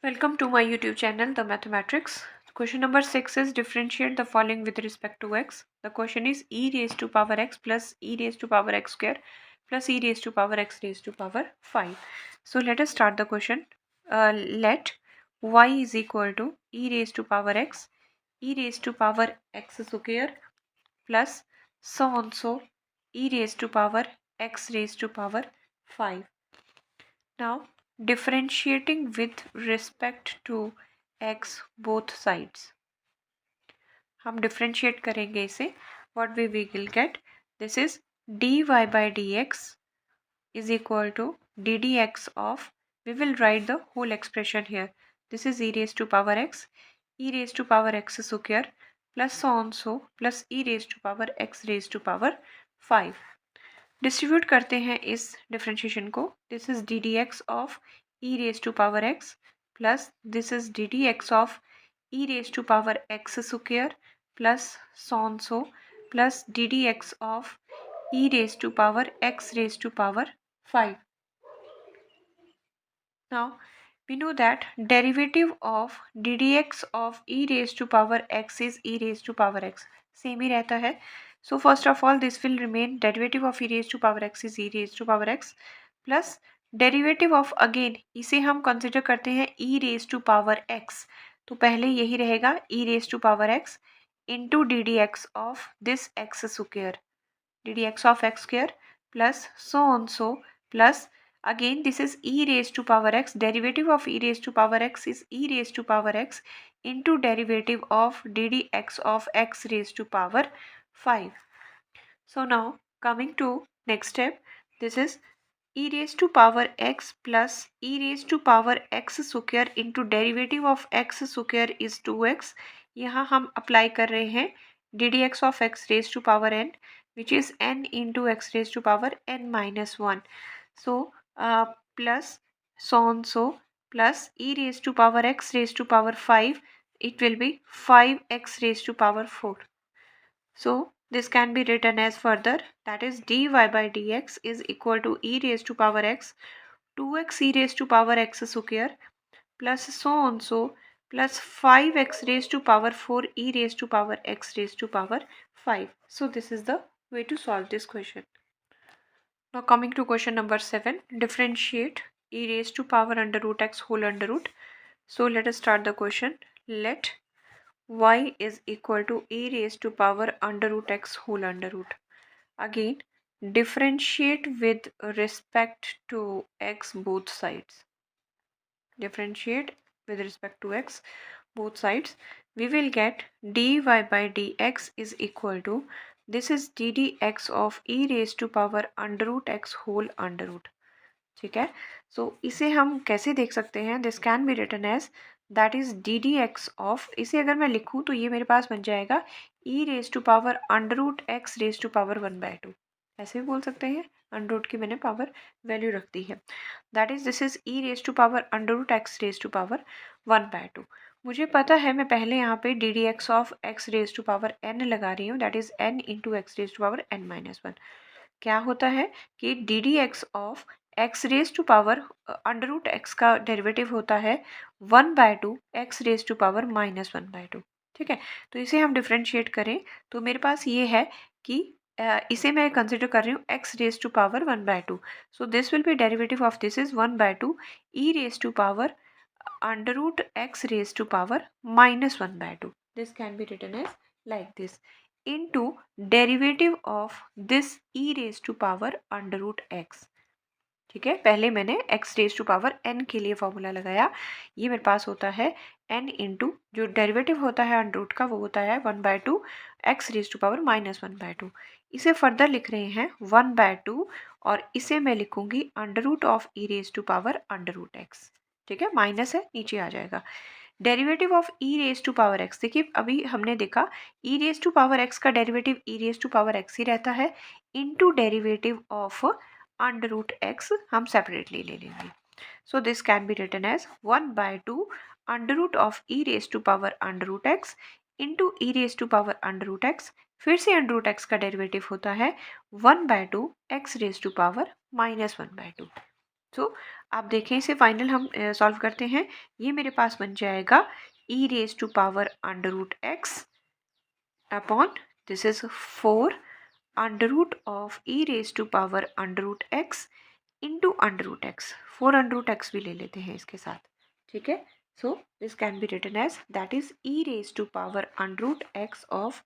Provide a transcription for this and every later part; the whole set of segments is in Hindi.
Welcome to my YouTube channel, The Mathematics. Question number 6 is differentiate the following with respect to x. The question is e raised to power x plus e raised to power x square plus e raised to power x raised to power 5. So let us start the question. Let y is equal to e raised to power x, e raised to power x square plus so on so e raised to power x raised to power 5. Now differentiating with respect to x both sides, हम differentiate करेंगे इसे. What we will get? This is dy by dx is equal to ddx of, we will write the whole expression here. This is e raised to power x, e raised to power x square plus so on so plus e raised to power x raised to power 5. Distribute करते हैं इस डिफ्रेंशिएशन को. This is d d x of e raise to power x plus this is d d x of e raise to power x square plus सॉन so plus d d x of e raise to power x raise to power 5. Now we know that derivative of ddx of e raised to power x is e raised to power x. Same ही रहता है. So first of all this will remain derivative of e raised to power x is e raised to power x plus derivative of, again इसे हम consider करते हैं e raised to power x, तो पहले यही रहेगा e raised to power x into ddx of this x square, ddx of x square plus so on so plus, again this is e raised to power x, derivative of e raised to power x is e raised to power x into derivative of ddx of x raised to power 5. So now coming to next step, this is e raised to power x plus e raised to power x square into derivative of x square is 2x. यहाँ हम अप्लाई कर रहे हैं ddx of x raised to power n, which is n into x raised to power n minus 1. So plus so on so plus e raised to power x raised to power 5, it will be 5x raised to power 4. So this can be written as further, that is dy by dx is equal to e raised to power x 2x e raised to power x square plus so on so plus 5x raised to power 4 e raised to power x raised to power 5. So this is the way to solve this question. Now coming to question number 7, differentiate e raised to power under root x whole under root. So let us start the question. Let y is equal to e raised to power under root x whole under root. Again differentiate with respect to x both sides. Differentiate with respect to x both sides. We will get dy by dx is equal to, this is ddx of e raised to power under root x whole under root. ठीक है. सो इसे हम कैसे देख सकते हैं? This can be written as that is d d x of, इसे अगर मैं लिखूँ तो ये मेरे पास बन जाएगा e raise to power under root x raise to power 1/2. ऐसे भी बोल सकते हैं, अंडर रूट की मैंने पावर वैल्यू रख दी है. That is this is e raise to power under root x raise to power 1/2. मुझे पता है मैं पहले यहाँ पे d d x of x raise to power n लगा रही हूँ, that is n into x raise to power n minus 1. क्या होता है कि d d x of x raise to power under root x का डेरिवेटिव होता है 1/2 x raise to power minus 1/2. ठीक है. तो इसे हम डिफ्रेंशिएट करें तो मेरे पास ये है कि इसे मैं कंसिडर कर रही हूँ x raise to power 1/2. So this will be derivative of this is 1/2 e raise to power under root x raised to power minus 1/2. This can be written as like this into derivative of this e raised to power under root x. ठीक है. पहले मैंने x raised to power n के लिए फॉर्मूला लगाया. ये मेरे पास होता है n इंटू जो डेरिवेटिव होता है अंडर रूट का वो होता है 1/2 x raised to power minus 1/2. इसे फर्दर लिख रहे हैं 1/2 और इसे मैं लिखूंगी under root of e raised to power under root x. ठीक है. माइनस है, नीचे आ जाएगा. Derivative of e raise to power x, देखिए अभी हमने देखा e raise to power x का derivative e raise to power x ही रहता है into derivative of under root x हम सेपरेटली ले लेंगे. So this can be written as 1/2 under root of e raise to power under root x into e raise to power under root x. फिर से अंडर रूट एक्स का डेरिवेटिव होता है 1/2 x raise to power minus 1/2. तो आप देखें इसे फाइनल हम सॉल्व करते हैं। ये मेरे पास बन जाएगा e raise to power under root x upon this is 4 under root of e raise to power under root x into under root x. 4 under root x भी ले लेते हैं इसके साथ, ठीक है। So this can be written as that is e raise to power under root x of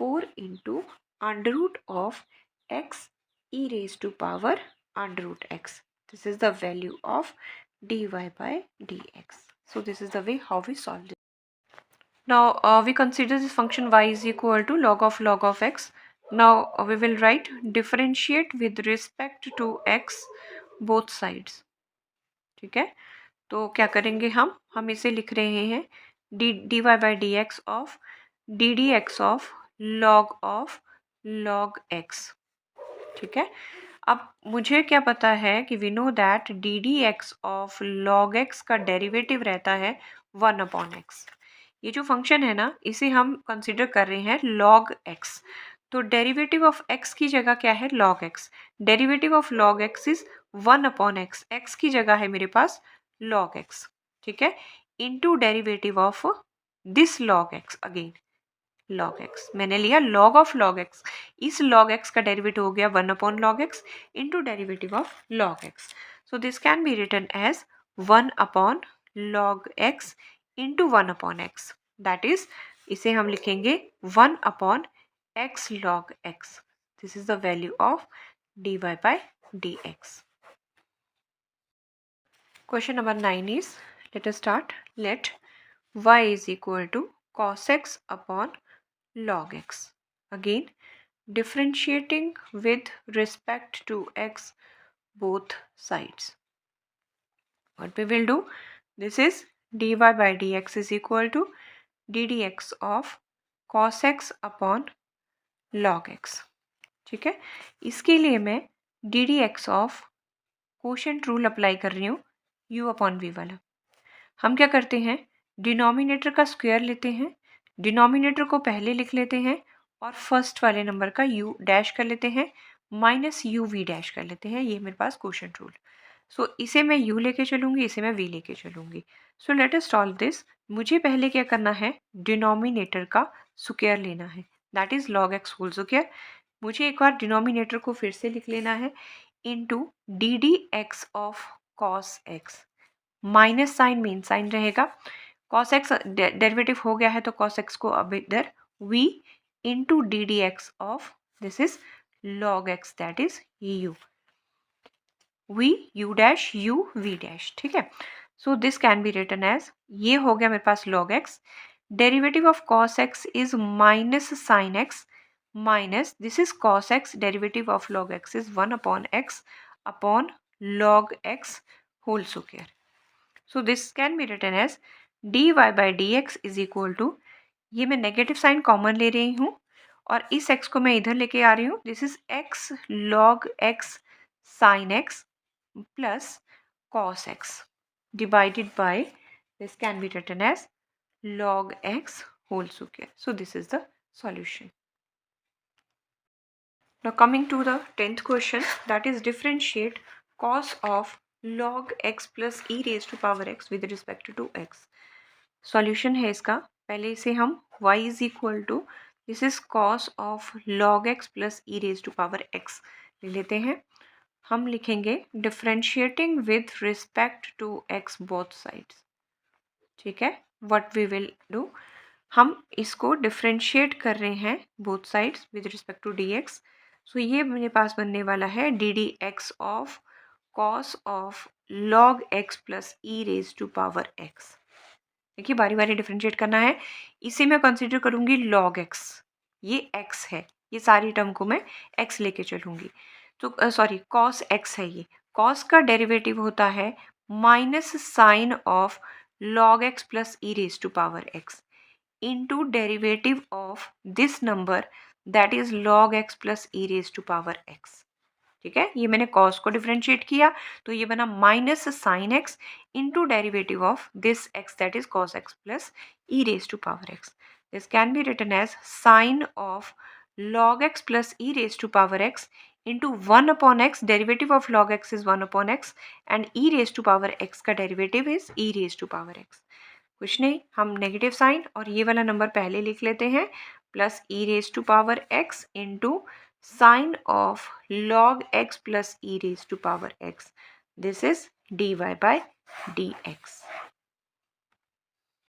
4 into under root of x e raised to power under root x. This is the value of dy by dx. So this is the way how we solve this. Now we consider this function y is equal to log of x. Now we will write differentiate with respect to x both sides. ठीक है, तो क्या करेंगे हम इसे लिख रहे हैं dy by dx of ddx of log x, ठीक है। अब मुझे क्या पता है कि we know that d d x of log x का डेरिवेटिव रहता है 1 अपॉन एक्स। ये जो फंक्शन है ना, इसे हम कंसिडर कर रहे हैं लॉग एक्स। तो डेरिवेटिव ऑफ एक्स की जगह क्या है, log x. Derivative of log x is 1 upon x. X की जगह है मेरे पास लॉग एक्स, ठीक है, into derivative of this log x again log x. मैंने लिया लॉग ऑफ लॉग एक्स, इस लॉग एक्स का डेरिवेटिव हो गया 1 upon log x into derivative of log x. So this can be written as 1 upon log x into 1 upon x, that is इसे हम लिखेंगे 1 upon x log x. This is the value of dy by dx. Question number 9 is, let us start. Let y is equal to cos x upon log x. Again, differentiating with respect to x both sides. What we will do, this is dy by dx is equal to ddx of cos x upon log x, ठीक है। इसके लिए मैं ddx of quotient rule apply कर रही हूँ u अपॉन v वाला। हम क्या करते हैं, डिनोमिनेटर का स्क्वायर लेते हैं, डिनोमिनेटर को पहले लिख लेते हैं और फर्स्ट वाले नंबर का u डैश कर लेते हैं, माइनस यू वी डैश कर लेते हैं। ये मेरे पास कोशेंट रूल। सो इसे मैं u लेके चलूँगी, इसे मैं v लेके चलूँगी। So let us solve this. मुझे पहले क्या करना है, डिनोमिनेटर का स्क्वायर लेना है, that is log x whole square. मुझे एक बार डिनोमिनेटर को फिर से लिख लेना है into d d x of cos x, minus sine मेन साइन रहेगा, कॉस एक्स डेरिवेटिव हो गया है तो कॉस एक्स को अब इधर v into d d x of this is log x, that is u v u dash u v dash, ठीक है। So this can be written as, ये हो गया मेरे पास log x, derivative of cos x is minus sine x minus this is cos x, derivative of log x is 1 upon x upon log x whole square. So this can be written as dy by dx is equal to, ये मैं नेगेटिव साइन कॉमन ले रही हूँ और इस x को मैं इधर लेके आ रही हूँ, this is x log x sin x plus cos x divided by, this can be written as log x whole square. So this is the solution. Now coming to the 10th question, that is differentiate cos of log x plus e raised to power x with respect to x. Solution है इसका, पहले इसे हम y is equal to this is cos of log x plus e raised to power x ले लेते हैं। हम लिखेंगे differentiating with respect to x both sides, ठीक है। व्हाट वी विल डू, हम इसको डिफ्रेंशिएट कर रहे हैं both sides with respect to d x. So ये मेरे पास बनने वाला है d d x of cos of log x plus e raise to power x. देखिए बारी बारी डिफ्रेंशिएट करना है, इसे मैं कंसिडर करूँगी लॉग एक्स, ये एक्स है, ये सारी टर्म को मैं एक्स लेके चलूँगी। तो सॉरी कॉस एक्स है, ये कॉस का डेरिवेटिव होता है minus sine of log x plus e raise to power x into derivative of this number that is log x plus e raise to power x, ठीक है। ये मैंने कॉस को डिफ्रेंशिएट किया तो ये बना minus sine x into derivative of this x that is cos x plus e raise to power x. This can be written as sine of log x plus e raised to power x into 1/x, derivative of log x is 1/x and e raise to power x का derivative is e raise to power x। कुछ नहीं, हम नेगेटिव साइन और ये वाला नंबर पहले लिख लेते हैं, plus e raise to power x into sine of log x plus e raise to power x, this is dy by dx।